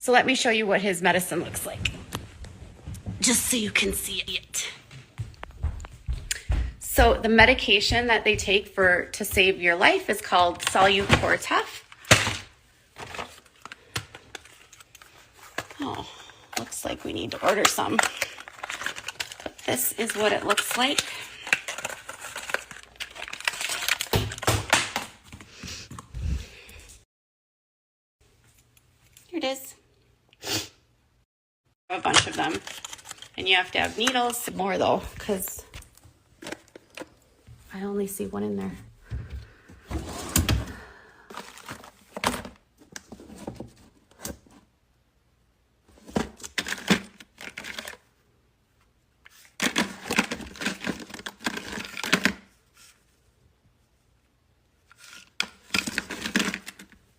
So let me show you what his medicine looks like, just so you can see it. So the medication that they take to save your life is called Sabotages. Oh, looks like we need to order some. But this is what it looks like. Here it is. A bunch of them. And you have to have needles. Some more though, because I only see one in there.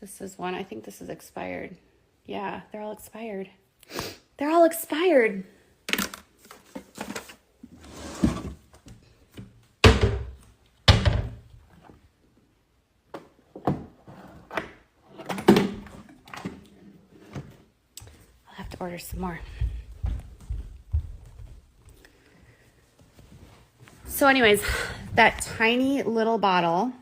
This is one. I think this is expired. Yeah, they're all expired. They're all expired. I'll have to order some more. So anyways, that tiny little bottle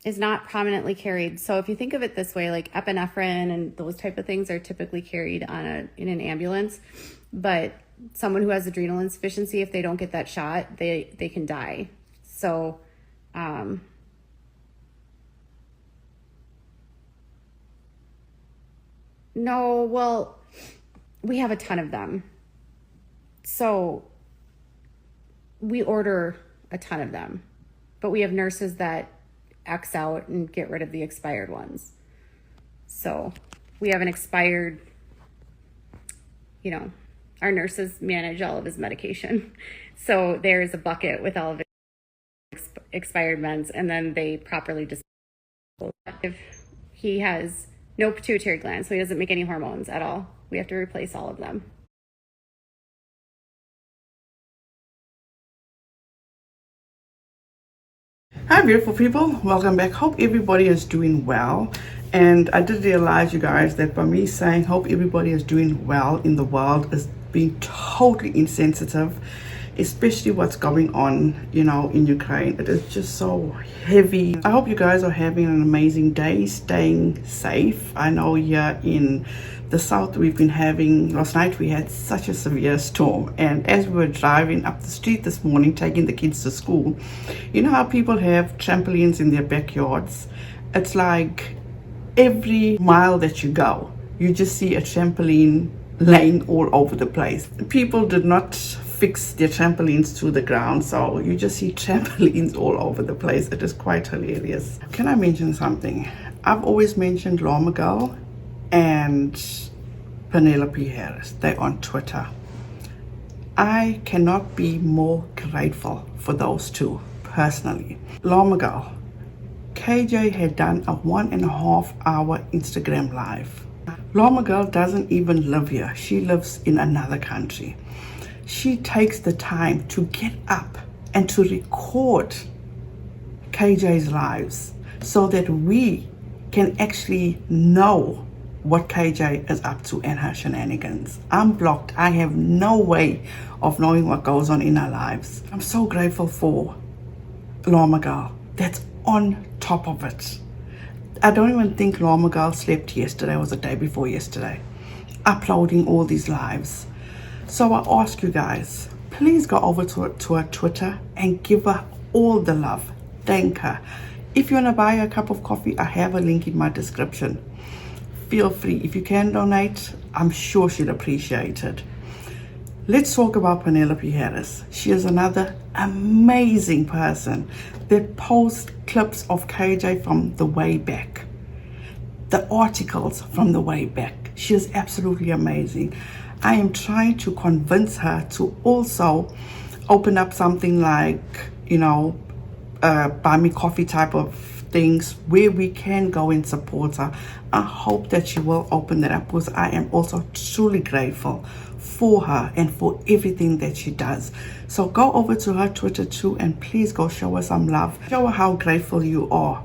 is not prominently carried. So if you think of it this way, like epinephrine and those type of things are typically carried in an ambulance, but someone who has adrenal insufficiency, if they don't get that shot, they can die. So no, well, we have a ton of them. So we order a ton of them, but we have nurses that X out and get rid of the expired ones. So we have an expired, our nurses manage all of his medication. So there's a bucket with all of his expired meds, and then they properly dispose. If he has no pituitary gland, so he doesn't make any hormones at all, we have to replace all of them. Hi beautiful people, welcome back. Hope everybody is doing well. And I did realize, you guys, that by me saying hope everybody is doing well in the world is being totally insensitive, especially what's going on, in Ukraine. It is just so heavy. I hope you guys are having an amazing day, staying safe. I know here in the south we've been having, last night we had such a severe storm, and as we were driving up the street this morning taking the kids to school, you know how people have trampolines in their backyards? It's like every mile that you go you just see a trampoline laying all over the place. People did not fix their trampolines to the ground, so you just see trampolines all over the place. It is quite hilarious. Can I mention something? I've always mentioned Llama Girl and Penelope Harris. They're on Twitter. I cannot be more grateful for those two personally. Llama Girl, KJ had done a 1.5 hour Instagram live. Llama Girl doesn't even live here. She lives in another country. She takes the time to get up and to record KJ's lives so that we can actually know what KJ is up to and her shenanigans. I'm blocked. I have no way of knowing what goes on in our lives. I'm so grateful for Llama Girl that's on top of it. I don't even think Llama Girl slept yesterday, or the day before yesterday, uploading all these lives. So I ask you guys, please go over to her Twitter and give her all the love. Thank her. If you want to buy her a cup of coffee, I have a link in my description. Feel free. If you can donate, I'm sure she'd appreciate it. Let's talk about Penelope Harris. She is another amazing person that posts clips of KJ from the way back, the articles from the way back. She is absolutely amazing. I am trying to convince her to also open up something like, buy me coffee type of things where we can go and support her. I hope that she will open that up, because I am also truly grateful for her and for everything that she does. So go over to her Twitter too, and please go show her some love. Show her how grateful you are,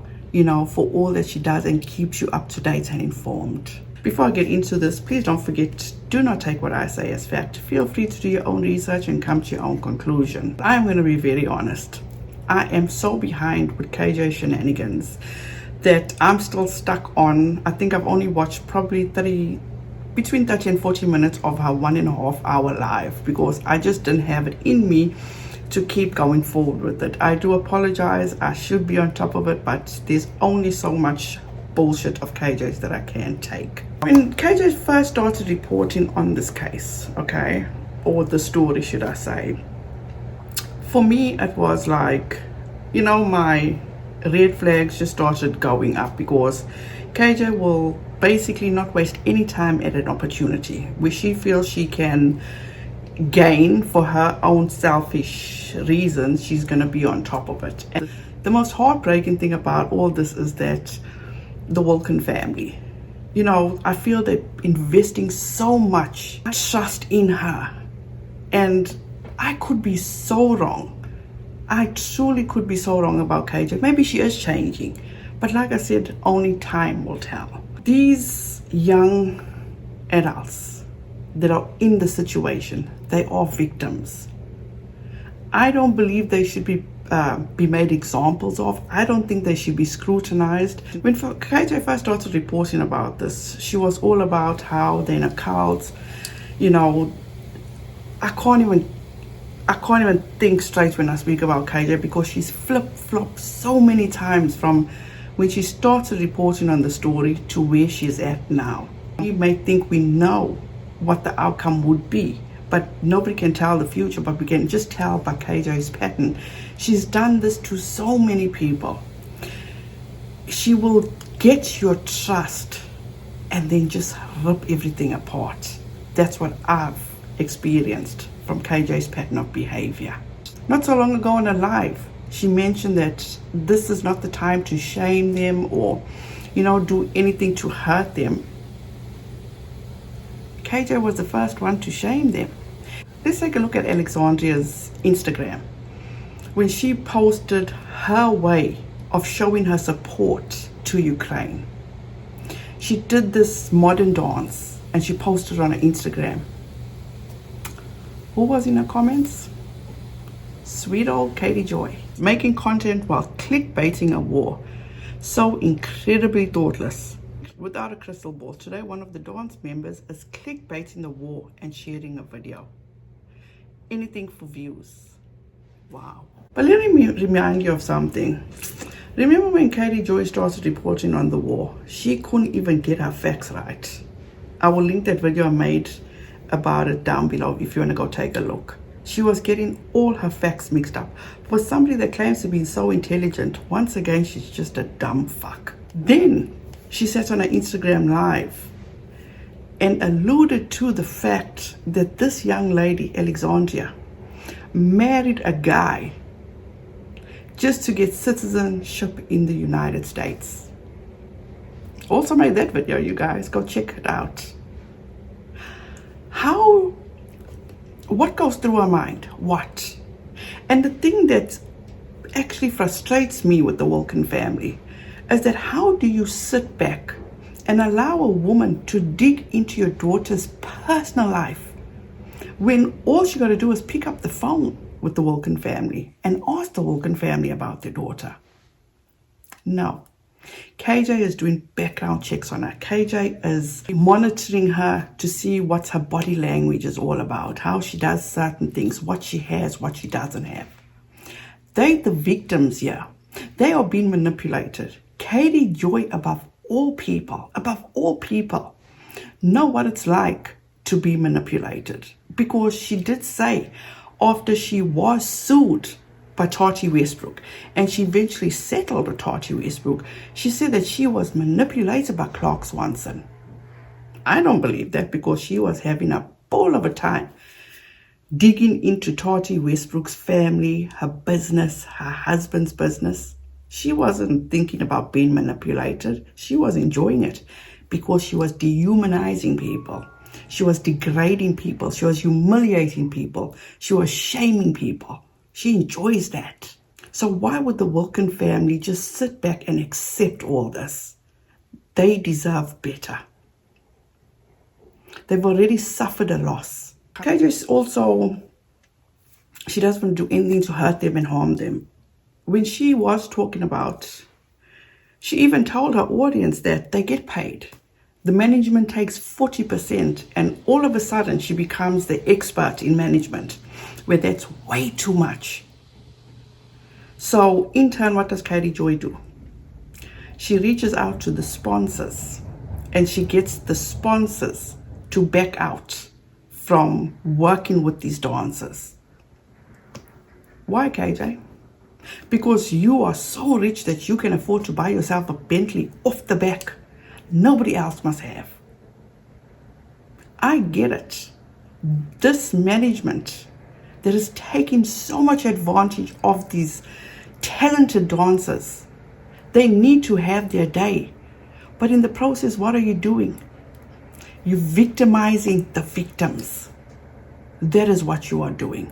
for all that she does and keeps you up to date and informed. Before I get into this, please don't forget, do not take what I say as fact. Feel free to do your own research and come to your own conclusion. I am going to be very honest. I am so behind with KJ shenanigans that I'm still stuck on, I think I've only watched probably between 30 and 40 minutes of her 1.5 hour live, because I just didn't have it in me to keep going forward with it. I do apologize. I should be on top of it, but there's only so much bullshit of KJ's that I can take. When KJ first started reporting on this case, okay, or the story should I say, for me it was like, you know, my red flags just started going up, because KJ will basically not waste any time at an opportunity where she feels she can gain for her own selfish reasons. She's going to be on top of it. And the most heartbreaking thing about all this is that the Wilkin family, you know, I feel they're investing so much trust in her, and I could be so wrong. I truly could be so wrong about KJ. Maybe she is changing, but like I said, only time will tell. These young adults that are in the situation, they are victims. I don't believe they should be made examples of. I don't think they should be scrutinized. When KJ first started reporting about this, she was all about how they're in a cult. You know, I can't even think straight when I speak about KJ, because she's flip-flopped so many times from when she started reporting on the story to where she's at now. We may think we know what the outcome would be, but nobody can tell the future, but we can just tell by KJ's pattern. She's done this to so many people. She will get your trust and then just rip everything apart. That's what I've experienced from KJ's pattern of behavior. Not so long ago in her live, she mentioned that this is not the time to shame them or, you know, do anything to hurt them. KJ was the first one to shame them. Let's take a look at Alexandria's Instagram. When she posted her way of showing her support to Ukraine. She did this modern dance and she posted on her Instagram. Who was in the comments? Sweet old Katie Joy. Making content while clickbaiting a war. So incredibly thoughtless. Without a crystal ball, today one of the dance members is clickbaiting the war and sharing a video. Anything for views. Wow. But let me remind you of something. Remember when Katie Joy started reporting on the war, she couldn't even get her facts right. I will link that video I made about it down below if you want to go take a look. She was getting all her facts mixed up. For somebody that claims to be so intelligent, once again, she's just a dumb fuck. Then she sat on her Instagram live and alluded to the fact that this young lady, Alexandria, married a guy just to get citizenship in the United States. Also made that video, you guys. Go check it out. What goes through her mind? What? And the thing that actually frustrates me with the Wilkin family is that how do you sit back and allow a woman to dig into your daughter's personal life when all she got to do is pick up the phone with the Wilkin family and ask the Wilkin family about their daughter? No. KJ is doing background checks on her. KJ is monitoring her to see what her body language is all about, how she does certain things, what she has, what she doesn't have. They're the victims here. They are being manipulated. Katie Joy, above all people, know what it's like to be manipulated, because she did say after she was sued by Tati Westbrook, and she eventually settled with Tati Westbrook, she said that she was manipulated by Clark Swanson. I don't believe that, because she was having a ball of a time digging into Tati Westbrook's family, her business, her husband's business. She wasn't thinking about being manipulated. She was enjoying it because she was dehumanizing people. She was degrading people. She was humiliating people. She was shaming people. She enjoys that. So why would the Wilkin family just sit back and accept all this? They deserve better. They've already suffered a loss. KJ is also, she doesn't do anything to hurt them and harm them. When she was talking about, she even told her audience that they get paid. The management takes 40%, and all of a sudden she becomes the expert in management, where that's way too much. So in turn, what does Katie Joy do? She reaches out to the sponsors, and she gets the sponsors to back out from working with these dancers. Why, KJ? Because you are so rich that you can afford to buy yourself a Bentley off the back. Nobody else must have. I get it. This management that is taking so much advantage of these talented dancers, they need to have their day. But in the process, what are you doing? You're victimizing the victims. That is what you are doing.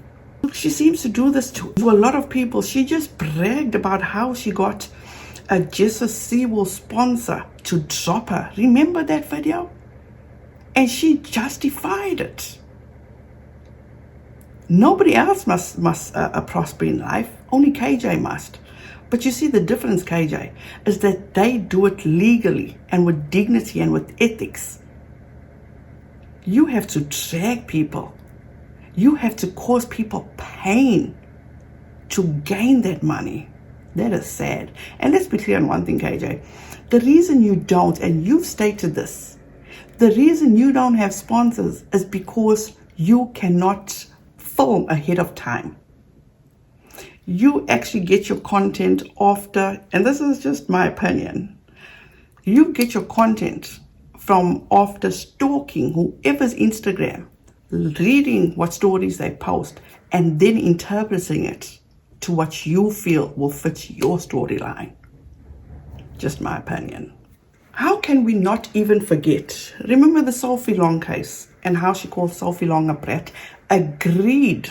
She seems to do this to a lot of people. She just bragged about how she got a Jesus Sewell sponsor to drop her. Remember that video? And she justified it. Nobody else must prosper in life. Only KJ must. But you see the difference, KJ, is that they do it legally and with dignity and with ethics. You have to drag people. You have to cause people pain to gain that money. That is sad. And let's be clear on one thing, KJ. The reason you don't, and you've stated this, the reason you don't have sponsors is because you cannot film ahead of time. You actually get your content after, and this is just my opinion, you get your content from after stalking whoever's Instagram, reading what stories they post, and then interpreting it to what you feel will fit your storyline. Just my opinion. How can we not even forget? Remember the Sophie Long case and how she called Sophie Long a brat? Agreed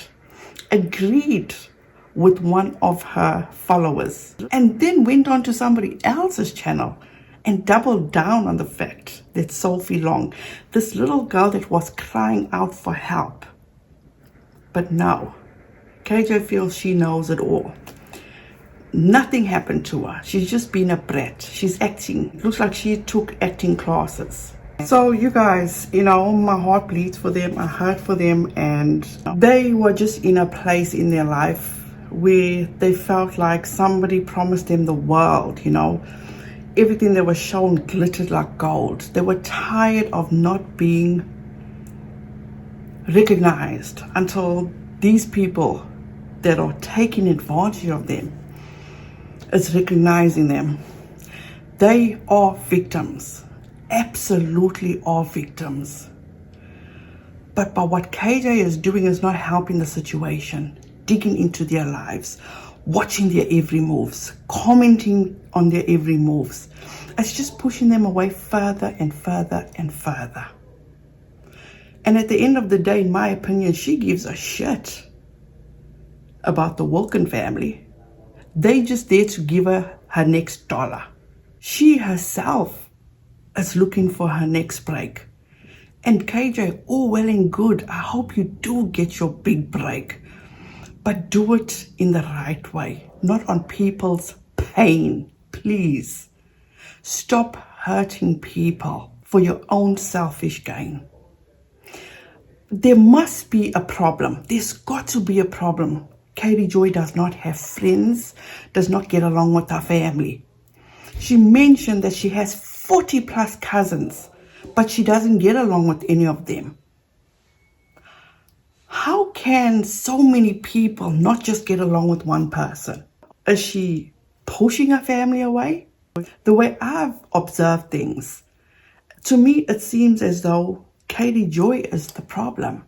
with one of her followers, and then went on to somebody else's channel and doubled down on the fact that Sophie Long, this little girl that was crying out for help. But no, KJ feels she knows it all. Nothing happened to her. She's just been a brat. She's acting. Looks like she took acting classes. So you guys, my heart bleeds for them. I hurt for them, and they were just in a place in their life where they felt like somebody promised them the world, Everything they were shown glittered like gold. They were tired of not being recognized until these people that are taking advantage of them is recognizing them. They are victims. Absolutely are victims. But by what KJ is doing is not helping the situation, digging into their lives, watching their every moves, commenting on their every moves. It's just pushing them away further and further and further. And at the end of the day, in my opinion, she gives a shit about the Wilkin family. They just there to give her next dollar. She herself is looking for her next break. And KJ, all well and good. I hope you do get your big break. But do it in the right way, not on people's pain, please. Stop hurting people for your own selfish gain. There must be a problem. There's got to be a problem. Katie Joy does not have friends, does not get along with her family. She mentioned that she has 40 plus cousins, but she doesn't get along with any of them. How can so many people not just get along with one person? Is she pushing her family away? The way I've observed things, to me it seems as though Katie Joy is the problem.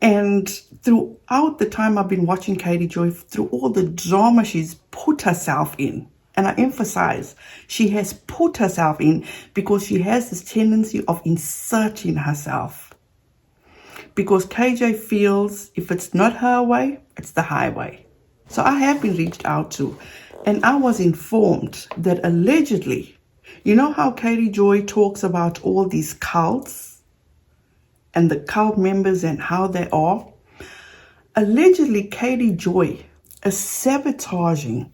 And throughout the time I've been watching Katie Joy, through all the drama she's put herself in, and I emphasize, she has put herself in because she has this tendency of inserting herself. Because KJ feels if it's not her way, it's the highway. So I have been reached out to, and I was informed that allegedly, you know how Katie Joy talks about all these cults and the cult members and how they are. Allegedly, Katie Joy is sabotaging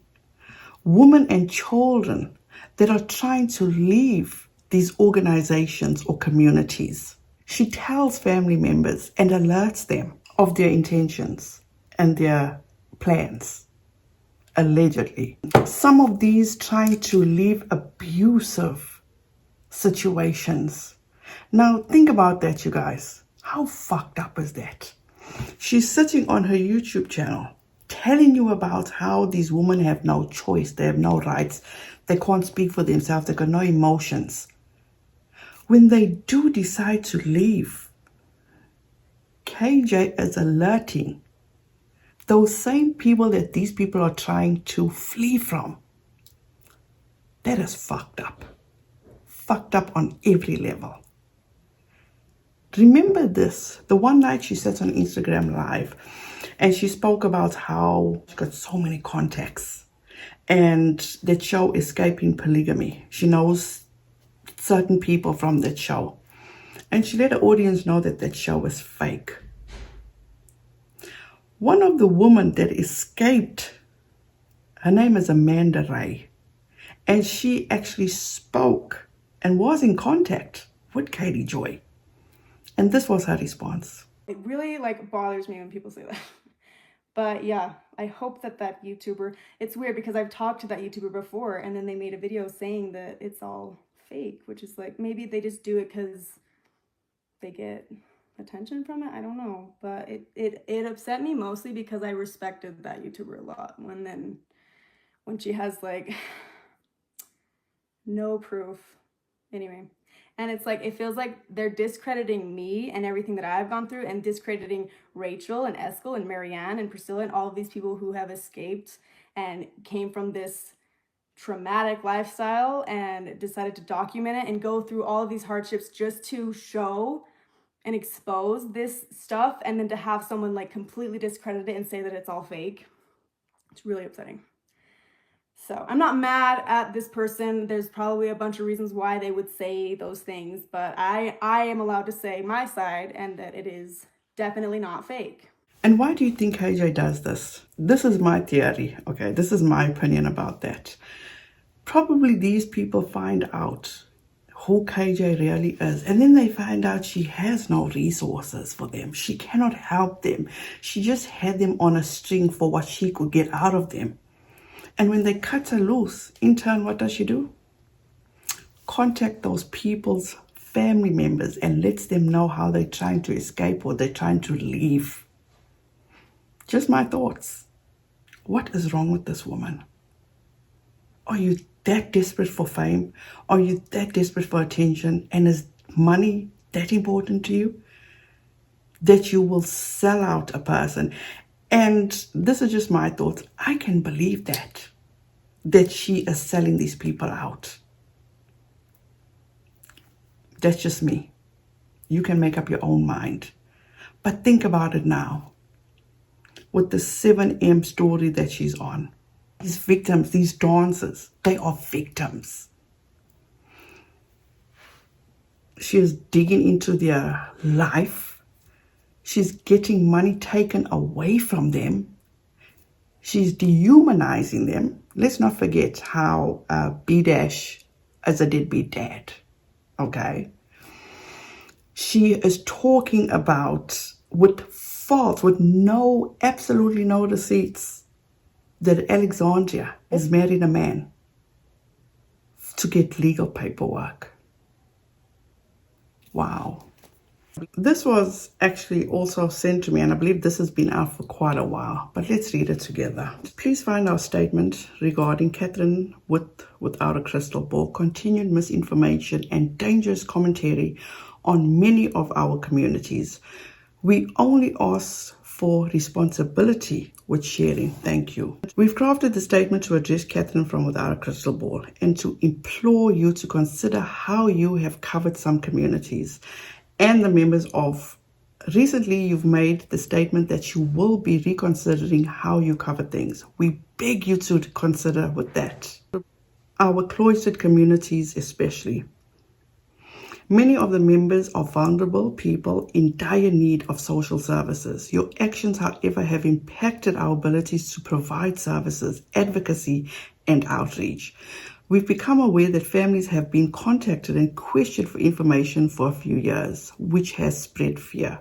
women and children that are trying to leave these organizations or communities. She tells family members and alerts them of their intentions and their plans. Allegedly. Some of these trying to leave abusive situations. Now think about that, you guys. How fucked up is that? She's sitting on her YouTube channel telling you about how these women have no choice, they have no rights, they can't speak for themselves, they've got no emotions. When they do decide to leave, KJ is alerting those same people that these people are trying to flee from. That is fucked up. Fucked up on every level. Remember this, the one night she sat on Instagram Live and she spoke about how she got so many contacts and that show Escaping Polygamy. She knows certain people from that show. And she let the audience know that that show is fake. One of the women that escaped, her name is Amanda Ray, and she actually spoke and was in contact with Katie Joy. And this was her response. It really bothers me when people say that. But yeah, I hope that YouTuber, it's weird because I've talked to that YouTuber before and then they made a video saying that it's all fake, which is maybe they just do it because they get attention from it. I don't know, but it upset me mostly because I respected that YouTuber a lot when she has no proof. Anyway, and it's it feels like they're discrediting me and everything that I've gone through and discrediting Rachel and Eskel and Marianne and Priscilla and all of these people who have escaped and came from this traumatic lifestyle and decided to document it and go through all of these hardships just to show and expose this stuff, and then to have someone completely discredit it and say that it's all fake. It's really upsetting. So I'm not mad at this person. There's probably a bunch of reasons why they would say those things, but I am allowed to say my side and that it is definitely not fake. And why do you think KJ does this? This is my theory, okay? This is my opinion about that. Probably these people find out who KJ really is, and then they find out she has no resources for them. She cannot help them. She just had them on a string for what she could get out of them. And when they cut her loose, in turn, what does she do? Contact those people's family members and lets them know how they're trying to escape or they're trying to leave. Just my thoughts. What is wrong with this woman? Are you that desperate for fame? Are you that desperate for attention? And is money that important to you that you will sell out a person? And this is just my thoughts. I can believe that she is selling these people out. That's just me. You can make up your own mind. But think about it now. With the 7M story that she's on. These victims, these dancers, they are victims. She is digging into their life. She's getting money taken away from them. She's dehumanizing them. Let's not forget how B-Dash is a deadbeat dad. Okay? She is talking about with fault, with absolutely no receipts, that Alexandria has married a man to get legal paperwork. Wow. This was actually also sent to me, and I believe this has been out for quite a while, but let's read it together. Please find our statement regarding Catherine without a crystal ball, continued misinformation and dangerous commentary on many of our communities. We only ask for responsibility with sharing. Thank you. We've crafted the statement to address Catherine from Without a Crystal Ball and to implore you to consider how you have covered some communities and the members of. Recently, you've made the statement that you will be reconsidering how you cover things. We beg you to consider with that. Our cloistered communities especially. Many of the members are vulnerable people in dire need of social services. Your actions, however, have impacted our abilities to provide services, advocacy, and outreach. We've become aware that families have been contacted and questioned for information for a few years, which has spread fear.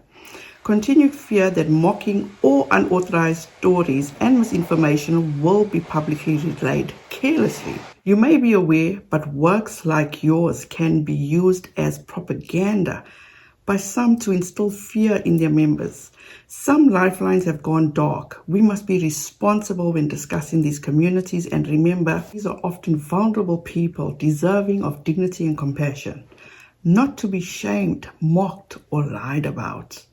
Continued fear that mocking or unauthorized stories and misinformation will be publicly relayed carelessly. You may be aware, but works like yours can be used as propaganda by some to instill fear in their members. Some lifelines have gone dark. We must be responsible when discussing these communities and remember these are often vulnerable people deserving of dignity and compassion, not to be shamed, mocked, or lied about.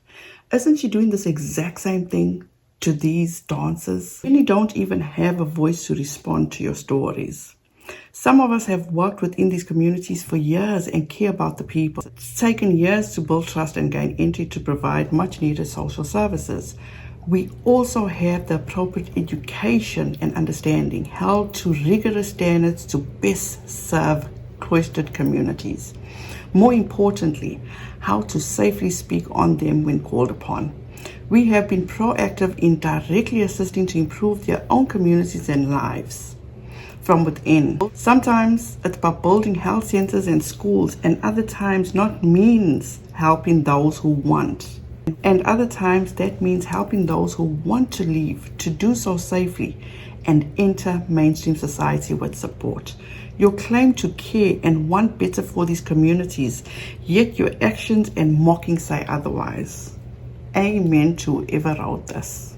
Isn't she doing this exact same thing to these dancers? Many don't even have a voice to respond to your stories. Some of us have worked within these communities for years and care about the people. It's taken years to build trust and gain entry to provide much needed social services. We also have the appropriate education and understanding held to rigorous standards to best serve cloistered communities. More importantly, how to safely speak on them when called upon. We have been proactive in directly assisting to improve their own communities and lives from within. Sometimes it's about building health centers and schools, and other times not means helping those who want. And other times that means helping those who want to leave to do so safely and enter mainstream society with support. Your claim to care and want better for these communities, yet your actions and mocking say otherwise. Amen to whoever wrote this.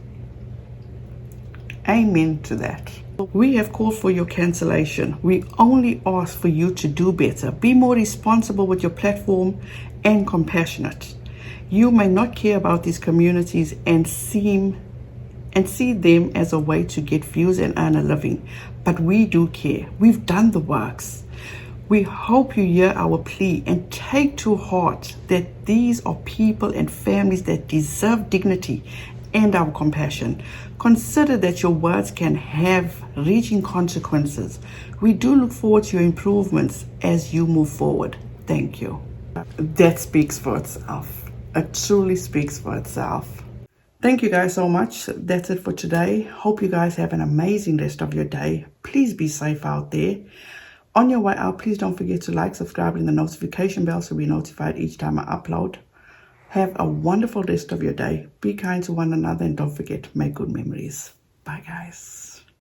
Amen to that. We have called for your cancellation. We only ask for you to do better. Be more responsible with your platform and compassionate. You may not care about these communities and see them as a way to get views and earn a living, but we do care. We've done the works. We hope you hear our plea and take to heart that these are people and families that deserve dignity and our compassion. Consider that your words can have reaching consequences. We do look forward to your improvements as you move forward. Thank you. That speaks for itself. It truly speaks for itself. Thank you guys so much. That's it for today. Hope you guys have an amazing rest of your day. Please be safe out there. On your way out, please don't forget to like, subscribe, and the notification bell so we're notified each time I upload. Have a wonderful rest of your day. Be kind to one another and don't forget, make good memories. Bye guys.